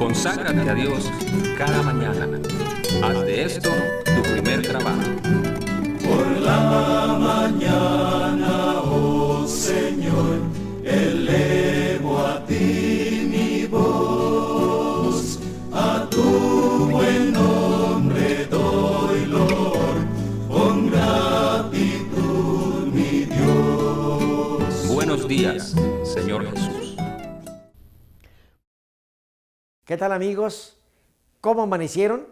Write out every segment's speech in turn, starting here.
Conságrate a Dios cada mañana. Haz de esto tu primer trabajo. Por la mañana, oh Señor, elevo a ti mi voz. A tu buen nombre doy loor, con gratitud mi Dios. Buenos días, Señor Jesús. ¿Qué tal, amigos? ¿Cómo amanecieron?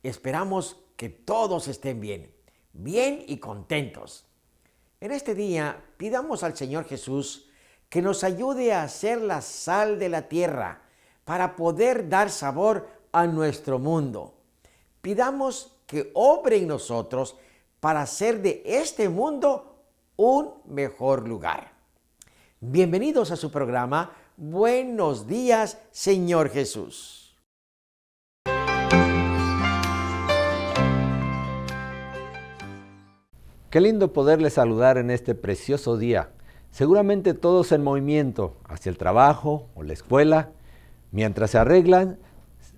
Esperamos que todos estén bien y contentos. En este día pidamos al Señor Jesús que nos ayude a ser la sal de la tierra para poder dar sabor a nuestro mundo. Pidamos que obre en nosotros para hacer de este mundo un mejor lugar. Bienvenidos a su programa Buenos días, Señor Jesús. Qué lindo poderles saludar en este precioso día. Seguramente todos en movimiento hacia el trabajo o la escuela. Mientras se arreglan,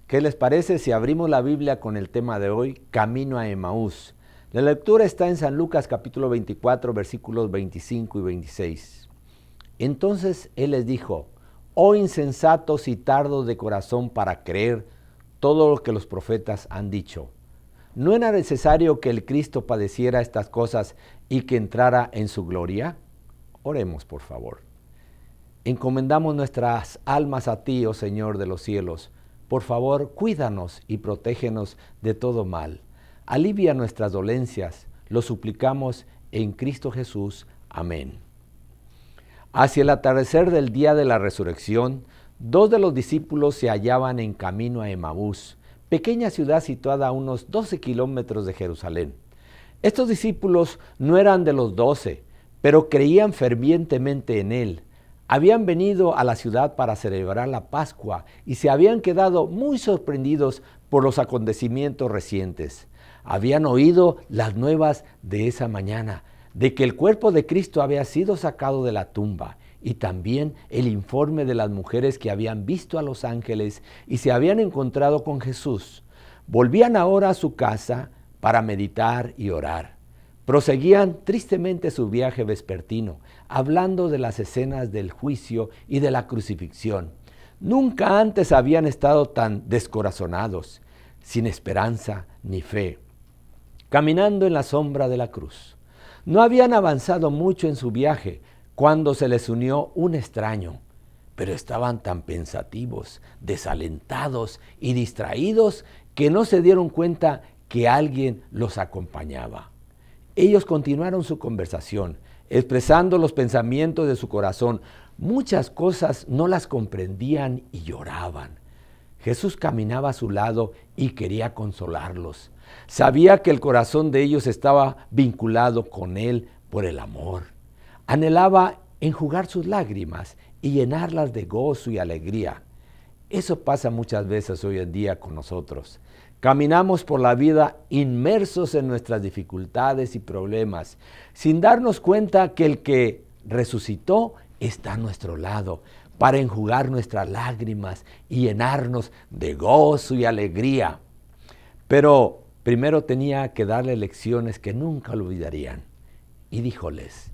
¿qué les parece si abrimos la Biblia con el tema de hoy, Camino a Emaús? La lectura está en San Lucas capítulo 24, versículos 25 y 26. Entonces Él les dijo: oh insensatos y tardos de corazón para creer todo lo que los profetas han dicho. ¿No era necesario que el Cristo padeciera estas cosas y que entrara en su gloria? Oremos, por favor. Encomendamos nuestras almas a ti, oh Señor de los cielos. Por favor, cuídanos y protégenos de todo mal. Alivia nuestras dolencias. Lo suplicamos en Cristo Jesús. Amén. Hacia el atardecer del día de la resurrección, dos de los discípulos se hallaban en camino a Emaús, pequeña ciudad situada a unos 12 kilómetros de Jerusalén. Estos discípulos no eran de los 12, pero creían fervientemente en Él. Habían venido a la ciudad para celebrar la Pascua y se habían quedado muy sorprendidos por los acontecimientos recientes. Habían oído las nuevas de esa mañana, de que el cuerpo de Cristo había sido sacado de la tumba, y también el informe de las mujeres que habían visto a los ángeles y se habían encontrado con Jesús. Volvían ahora a su casa para meditar y orar. Proseguían tristemente su viaje vespertino, hablando de las escenas del juicio y de la crucifixión. Nunca antes habían estado tan descorazonados, sin esperanza ni fe, caminando en la sombra de la cruz. No habían avanzado mucho en su viaje cuando se les unió un extraño, pero estaban tan pensativos, desalentados y distraídos que no se dieron cuenta que alguien los acompañaba. Ellos continuaron su conversación, expresando los pensamientos de su corazón. Muchas cosas no las comprendían y lloraban. Jesús caminaba a su lado y quería consolarlos. Sabía que el corazón de ellos estaba vinculado con Él por el amor. Anhelaba enjugar sus lágrimas y llenarlas de gozo y alegría. Eso pasa muchas veces hoy en día con nosotros. Caminamos por la vida inmersos en nuestras dificultades y problemas, sin darnos cuenta que el que resucitó está a nuestro lado para enjugar nuestras lágrimas y llenarnos de gozo y alegría. Pero primero tenía que darle lecciones que nunca olvidarían. Y díjoles: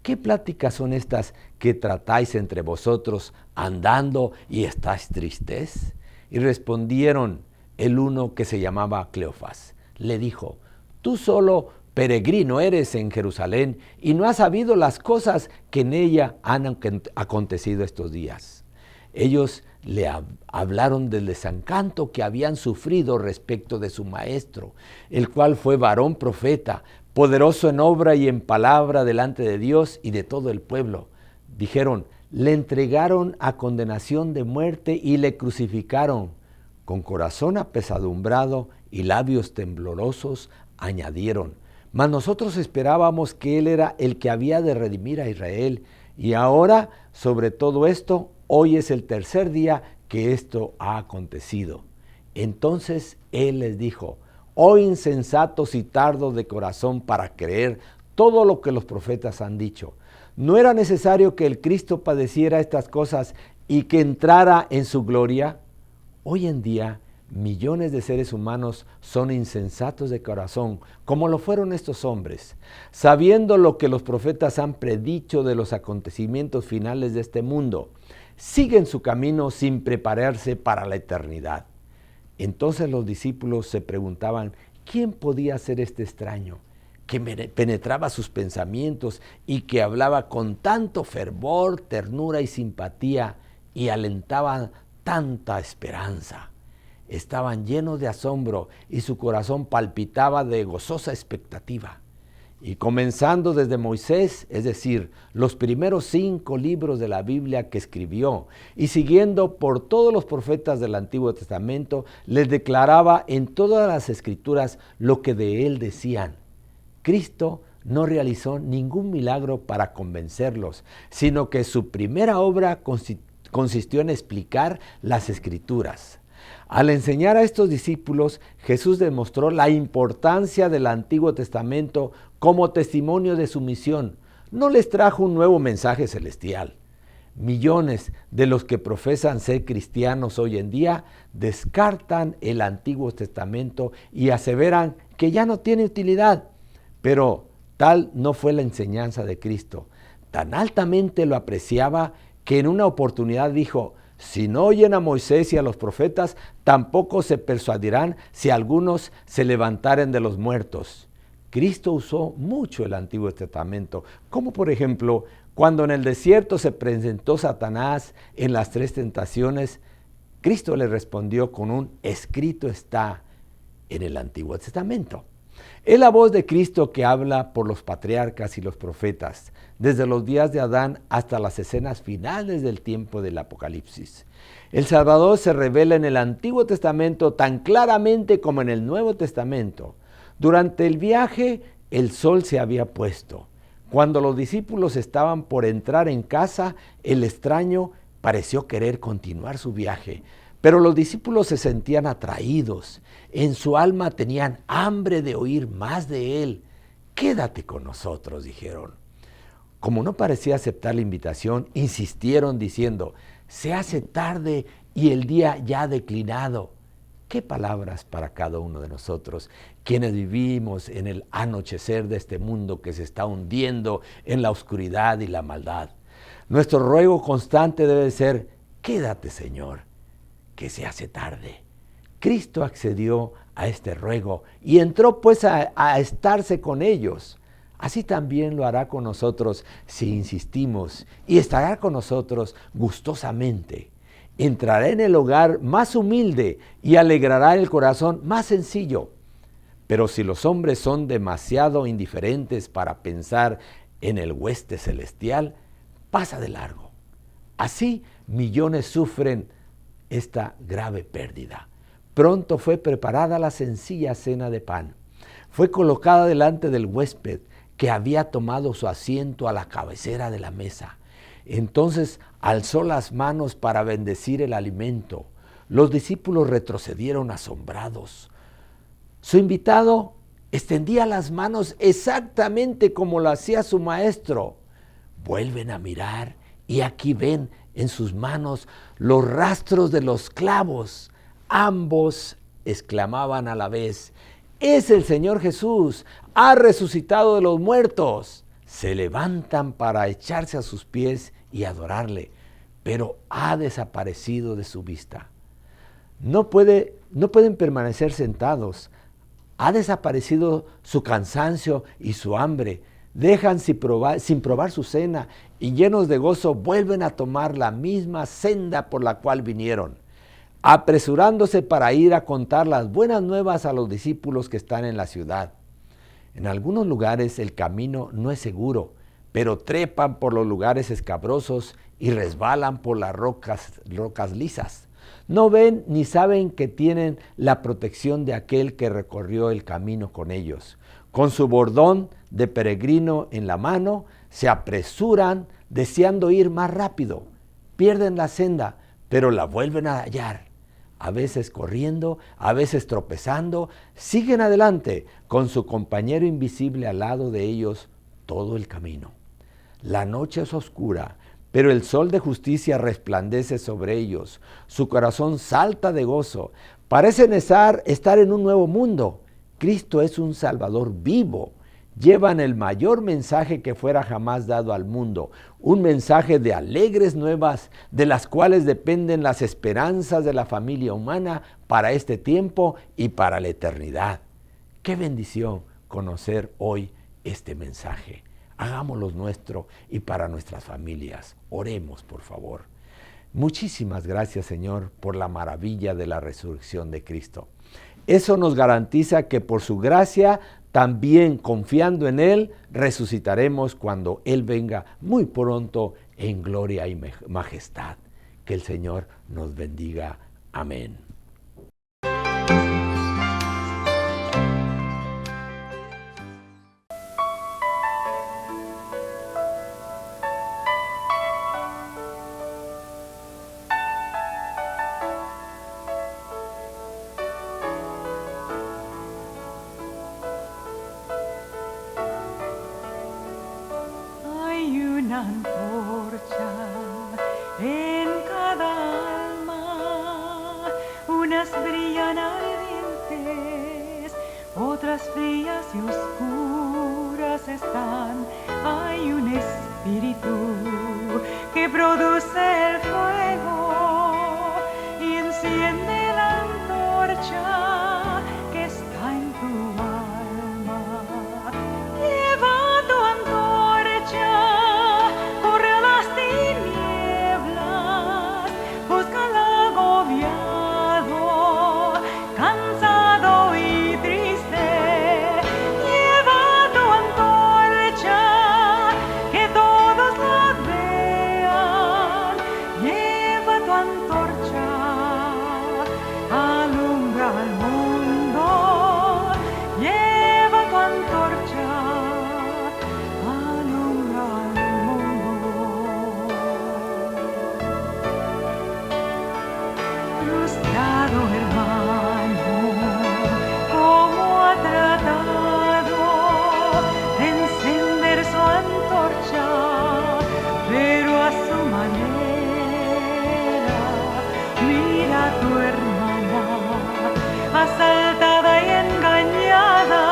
¿qué pláticas son estas que tratáis entre vosotros andando y estáis tristes? Y respondieron, el uno que se llamaba Cleofas, le dijo: tú solo peregrino eres en Jerusalén y no has sabido las cosas que en ella han acontecido estos días. Ellos le hablaron del desencanto que habían sufrido respecto de su maestro, el cual fue varón profeta, poderoso en obra y en palabra delante de Dios y de todo el pueblo. Dijeron: le entregaron a condenación de muerte y le crucificaron. Con corazón apesadumbrado y labios temblorosos añadieron: mas nosotros esperábamos que Él era el que había de redimir a Israel. Y ahora, sobre todo esto, hoy es el tercer día que esto ha acontecido. Entonces Él les dijo: oh insensatos y tardos de corazón para creer todo lo que los profetas han dicho. ¿No era necesario que el Cristo padeciera estas cosas y que entrara en su gloria? Hoy en día, millones de seres humanos son insensatos de corazón, como lo fueron estos hombres, sabiendo lo que los profetas han predicho de los acontecimientos finales de este mundo. Siguen su camino sin prepararse para la eternidad. Entonces los discípulos se preguntaban, ¿quién podía ser este extraño que penetraba sus pensamientos y que hablaba con tanto fervor, ternura y simpatía y alentaba tanta esperanza? Estaban llenos de asombro y su corazón palpitaba de gozosa expectativa. Y comenzando desde Moisés, es decir, los primeros 5 libros de la Biblia que escribió, y siguiendo por todos los profetas del Antiguo Testamento, les declaraba en todas las Escrituras lo que de él decían. Cristo no realizó ningún milagro para convencerlos, sino que su primera obra consistió en explicar las Escrituras. Al enseñar a estos discípulos, Jesús demostró la importancia del Antiguo Testamento como testimonio de su misión. No les trajo un nuevo mensaje celestial. Millones de los que profesan ser cristianos hoy en día descartan el Antiguo Testamento y aseveran que ya no tiene utilidad. Pero tal no fue la enseñanza de Cristo. Tan altamente lo apreciaba que en una oportunidad dijo: si no oyen a Moisés y a los profetas, tampoco se persuadirán si algunos se levantaren de los muertos. Cristo usó mucho el Antiguo Testamento, como por ejemplo, cuando en el desierto se presentó Satanás en las 3 tentaciones, Cristo le respondió con un escrito está en el Antiguo Testamento. Es la voz de Cristo que habla por los patriarcas y los profetas, desde los días de Adán hasta las escenas finales del tiempo del Apocalipsis. El Salvador se revela en el Antiguo Testamento tan claramente como en el Nuevo Testamento. Durante el viaje, el sol se había puesto. Cuando los discípulos estaban por entrar en casa, el extraño pareció querer continuar su viaje. Pero los discípulos se sentían atraídos. En su alma tenían hambre de oír más de él. Quédate con nosotros, dijeron. Como no parecía aceptar la invitación, insistieron diciendo: se hace tarde y el día ya ha declinado. ¿Qué palabras para cada uno de nosotros, quienes vivimos en el anochecer de este mundo que se está hundiendo en la oscuridad y la maldad? Nuestro ruego constante debe ser: quédate, Señor, que se hace tarde. Cristo accedió a este ruego y entró pues a estarse con ellos. Así también lo hará con nosotros si insistimos, y estará con nosotros gustosamente. Entrará en el hogar más humilde y alegrará el corazón más sencillo. Pero si los hombres son demasiado indiferentes para pensar en el hueste celestial, pasa de largo. Así millones sufren esta grave pérdida. Pronto fue preparada la sencilla cena de pan. Fue colocada delante del huésped que había tomado su asiento a la cabecera de la mesa. Entonces alzó las manos para bendecir el alimento. Los discípulos retrocedieron asombrados. Su invitado extendía las manos exactamente como lo hacía su maestro. Vuelven a mirar y aquí ven en sus manos los rastros de los clavos. Ambos exclamaban a la vez: ¡es el Señor Jesús! ¡Ha resucitado de los muertos! Se levantan para echarse a sus pies y adorarle, pero ha desaparecido de su vista. No pueden permanecer sentados. Ha desaparecido su cansancio y su hambre. Dejan sin probar su cena y llenos de gozo vuelven a tomar la misma senda por la cual vinieron, apresurándose para ir a contar las buenas nuevas a los discípulos que están en la ciudad. En algunos lugares el camino no es seguro, pero trepan por los lugares escabrosos y resbalan por las rocas lisas. No ven ni saben que tienen la protección de aquel que recorrió el camino con ellos. Con su bordón de peregrino en la mano, se apresuran deseando ir más rápido. Pierden la senda, pero la vuelven a hallar. A veces corriendo, a veces tropezando, siguen adelante con su compañero invisible al lado de ellos todo el camino. La noche es oscura, pero el sol de justicia resplandece sobre ellos. Su corazón salta de gozo. Parecen estar en un nuevo mundo. Cristo es un Salvador vivo. Llevan el mayor mensaje que fuera jamás dado al mundo, un mensaje de alegres nuevas, de las cuales dependen las esperanzas de la familia humana para este tiempo y para la eternidad. ¡Qué bendición conocer hoy este mensaje! Hagámoslo nuestro y para nuestras familias. Oremos, por favor. Muchísimas gracias, Señor, por la maravilla de la resurrección de Cristo. Eso nos garantiza que por su gracia, también confiando en Él, resucitaremos cuando Él venga muy pronto en gloria y majestad. Que el Señor nos bendiga. Amén. Antorcha en cada alma, unas brillan ardientes, otras frías y oscuras están. Hay un espíritu que produce el fuego y enciende la antorcha que está en tu alma. Lleva tu antorcha, corre a las tinieblas, busca al agobiado, cansado y triste. Lleva tu antorcha, que todos la vean. Lleva tu antorcha, alumbra al mundo. Lleva tu antorcha, alumbra al mundo. Frustrado hermano, ¿cómo ha tratado de encender su antorcha? Pero a su manera. Mira a tu hermana, asaltada y engañada,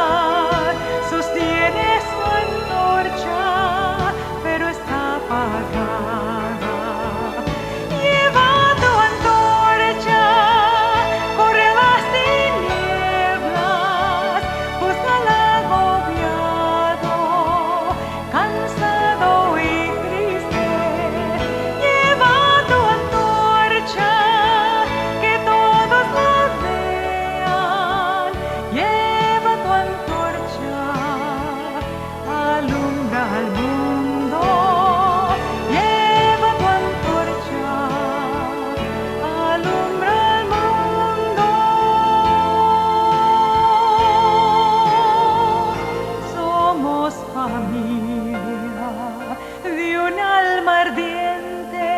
sostiene su antorcha, pero está apagada. Lleva tu antorcha, corre a las tinieblas, busca al agobiado, cansado y triste. Lleva tu antorcha, que todos la vean. Lleva tu antorcha, alumbra al mundo. Lleva tu antorcha, alumbra al mundo. Somos familia de un alma ardiente,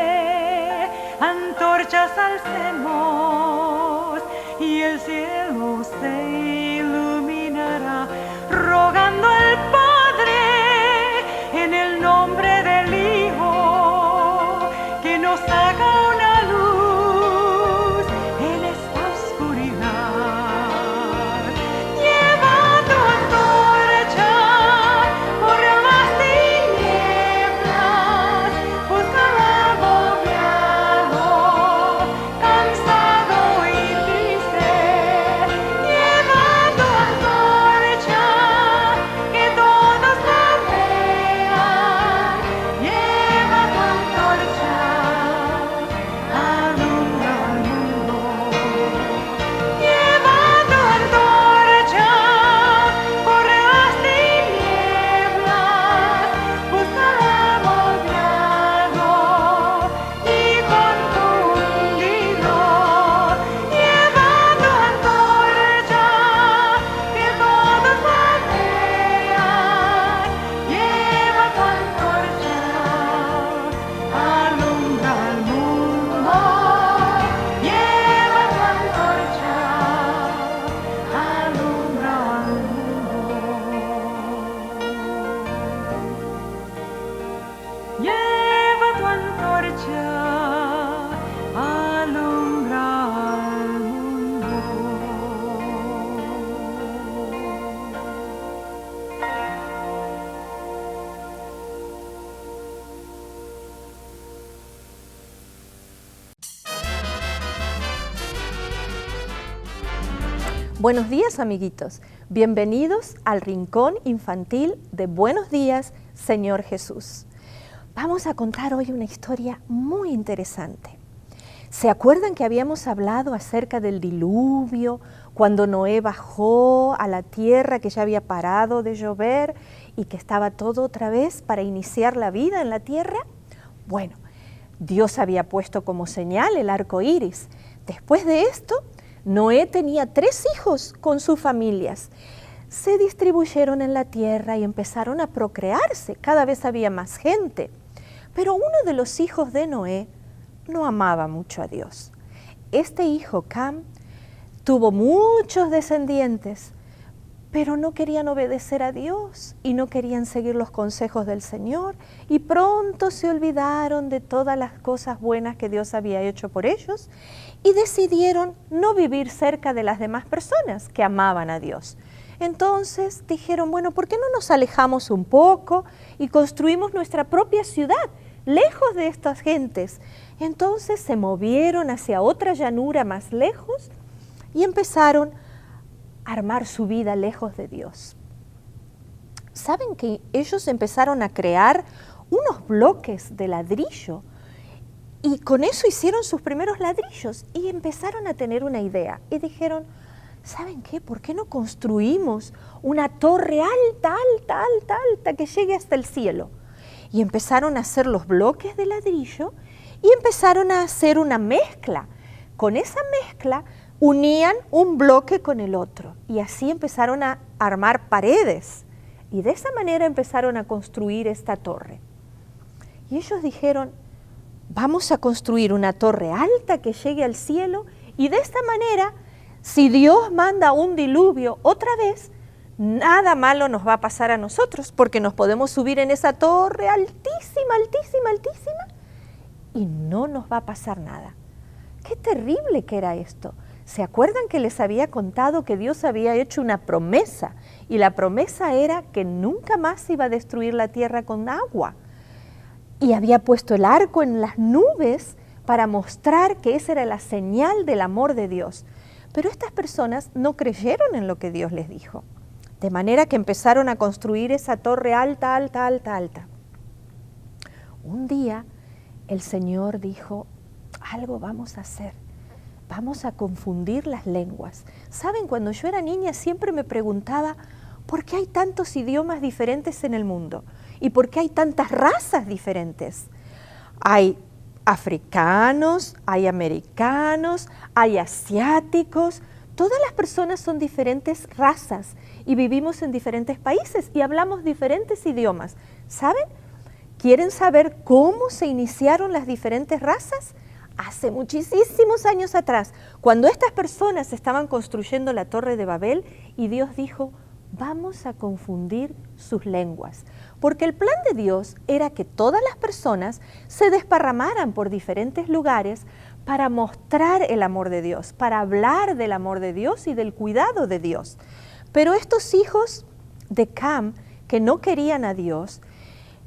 antorchas alcemos y el cielo se iluminará, rogando al Padre en el nombre del Hijo, que nos haga una luz en esta oscuridad. Lleva tu antorcha, corre a las tinieblas, busca al agobiado, cansado y triste. Buenos días, amiguitos. Bienvenidos al Rincón Infantil de Buenos Días, Señor Jesús. Vamos a contar hoy una historia muy interesante. ¿Se acuerdan que habíamos hablado acerca del diluvio, cuando Noé bajó a la tierra, que ya había parado de llover y que estaba todo otra vez para iniciar la vida en la tierra? Bueno, Dios había puesto como señal el arco iris. Después de esto, Noé tenía 3 hijos con sus familias. Se distribuyeron en la tierra y empezaron a procrearse. Cada vez había más gente. Pero uno de los hijos de Noé no amaba mucho a Dios. Este hijo, Cam, tuvo muchos descendientes, pero no querían obedecer a Dios y no querían seguir los consejos del Señor, y pronto se olvidaron de todas las cosas buenas que Dios había hecho por ellos y decidieron no vivir cerca de las demás personas que amaban a Dios. Entonces dijeron, bueno, ¿por qué no nos alejamos un poco y construimos nuestra propia ciudad, lejos de estas gentes? Entonces se movieron hacia otra llanura más lejos y empezaron a armar su vida lejos de Dios. ¿Saben que ellos empezaron a crear unos bloques de ladrillo? Y con eso hicieron sus primeros ladrillos y empezaron a tener una idea. Y dijeron, ¿saben qué? ¿Por qué no construimos una torre alta, alta, alta, alta que llegue hasta el cielo? Y empezaron a hacer los bloques de ladrillo y empezaron a hacer una mezcla. Con esa mezcla unían un bloque con el otro y así empezaron a armar paredes. Y de esa manera empezaron a construir esta torre. Y ellos dijeron, vamos a construir una torre alta que llegue al cielo y de esta manera, si Dios manda un diluvio otra vez, nada malo nos va a pasar a nosotros porque nos podemos subir en esa torre altísima, altísima, altísima y no nos va a pasar nada. ¡Qué terrible que era esto! ¿Se acuerdan que les había contado que Dios había hecho una promesa? Y la promesa era que nunca más iba a destruir la tierra con agua. Y había puesto el arco en las nubes para mostrar que esa era la señal del amor de Dios. Pero estas personas no creyeron en lo que Dios les dijo. De manera que empezaron a construir esa torre alta, alta, alta, alta. Un día el Señor dijo, algo vamos a hacer. Vamos a confundir las lenguas. ¿Saben? Cuando yo era niña siempre me preguntaba, ¿por qué hay tantos idiomas diferentes en el mundo? ¿Y por qué hay tantas razas diferentes? Hay africanos, hay americanos, hay asiáticos. Todas las personas son diferentes razas y vivimos en diferentes países y hablamos diferentes idiomas. ¿Saben? ¿Quieren saber cómo se iniciaron las diferentes razas? Hace muchísimos años atrás, cuando estas personas estaban construyendo la Torre de Babel y Dios dijo, vamos a confundir sus lenguas. Porque el plan de Dios era que todas las personas se desparramaran por diferentes lugares para mostrar el amor de Dios, para hablar del amor de Dios y del cuidado de Dios. Pero estos hijos de Cam, que no querían a Dios,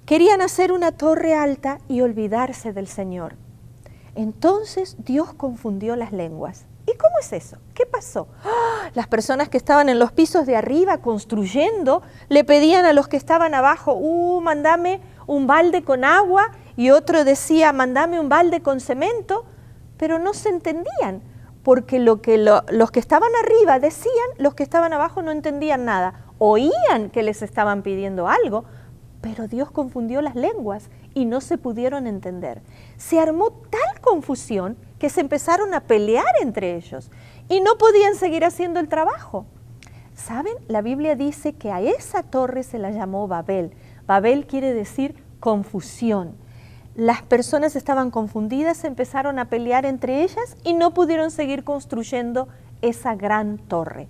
querían hacer una torre alta y olvidarse del Señor. Entonces Dios confundió las lenguas. ¿Y cómo es eso? ¿Qué pasó? Las personas que estaban en los pisos de arriba construyendo le pedían a los que estaban abajo, mándame un balde con agua, y otro decía, mándame un balde con cemento, pero no se entendían, porque los que estaban arriba decían, los que estaban abajo no entendían nada. Oían que les estaban pidiendo algo, pero Dios confundió las lenguas y no se pudieron entender. Se armó tal confusión que se empezaron a pelear entre ellos y no podían seguir haciendo el trabajo. ¿Saben? La Biblia dice que a esa torre se la llamó Babel. Babel quiere decir confusión. Las personas estaban confundidas, se empezaron a pelear entre ellas y no pudieron seguir construyendo esa gran torre.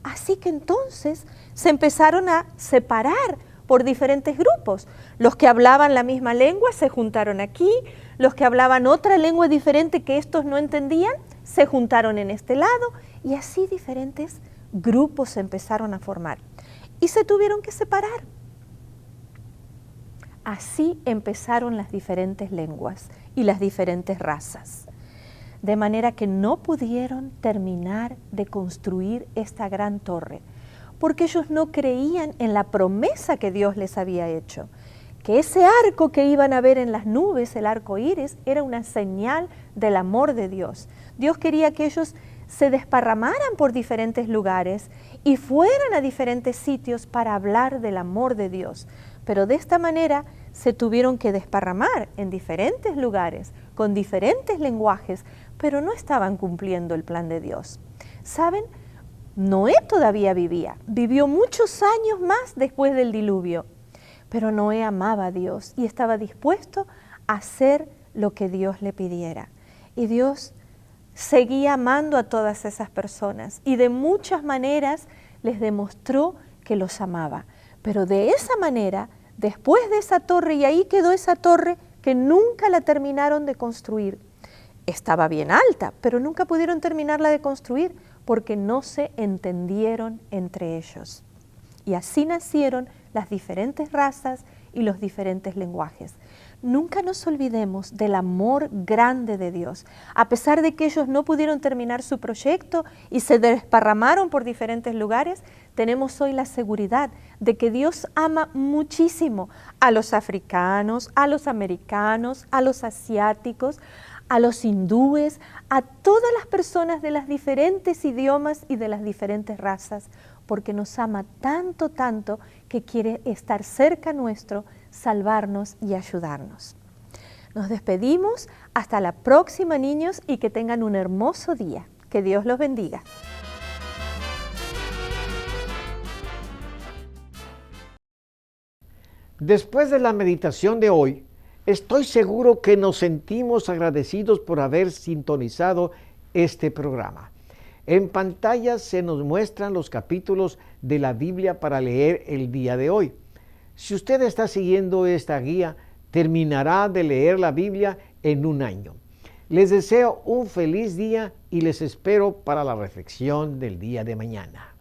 Así que entonces se empezaron a separar por diferentes grupos. Los que hablaban la misma lengua se juntaron aquí, los que hablaban otra lengua diferente que estos no entendían se juntaron en este lado y así diferentes grupos se empezaron a formar y se tuvieron que separar. Así empezaron las diferentes lenguas y las diferentes razas. de manera que no pudieron terminar de construir esta gran torre, porque ellos no creían en la promesa que Dios les había hecho, que ese arco que iban a ver en las nubes, el arco iris, era una señal del amor de Dios. Dios quería que ellos se desparramaran por diferentes lugares y fueran a diferentes sitios para hablar del amor de Dios. Pero de esta manera se tuvieron que desparramar en diferentes lugares, con diferentes lenguajes, pero no estaban cumpliendo el plan de Dios. ¿Saben? Noé todavía vivió muchos años más después del diluvio, pero Noé amaba a Dios y estaba dispuesto a hacer lo que Dios le pidiera. Y Dios seguía amando a todas esas personas y de muchas maneras les demostró que los amaba. Pero de esa manera, después de esa torre, y ahí quedó esa torre que nunca la terminaron de construir. Estaba bien alta, pero nunca pudieron terminarla de construir porque no se entendieron entre ellos. Y así nacieron las diferentes razas y los diferentes lenguajes. Nunca nos olvidemos del amor grande de Dios. A pesar de que ellos no pudieron terminar su proyecto y se desparramaron por diferentes lugares, tenemos hoy la seguridad de que Dios ama muchísimo a los africanos, a los americanos, a los asiáticos, a los hindúes, a todas las personas de los diferentes idiomas y de las diferentes razas, porque nos ama tanto, tanto, que quiere estar cerca nuestro, salvarnos y ayudarnos. Nos despedimos, hasta la próxima, niños, y que tengan un hermoso día. Que Dios los bendiga. Después de la meditación de hoy, estoy seguro que nos sentimos agradecidos por haber sintonizado este programa. En pantalla se nos muestran los capítulos de la Biblia para leer el día de hoy. Si usted está siguiendo esta guía, terminará de leer la Biblia en un año. Les deseo un feliz día y les espero para la reflexión del día de mañana.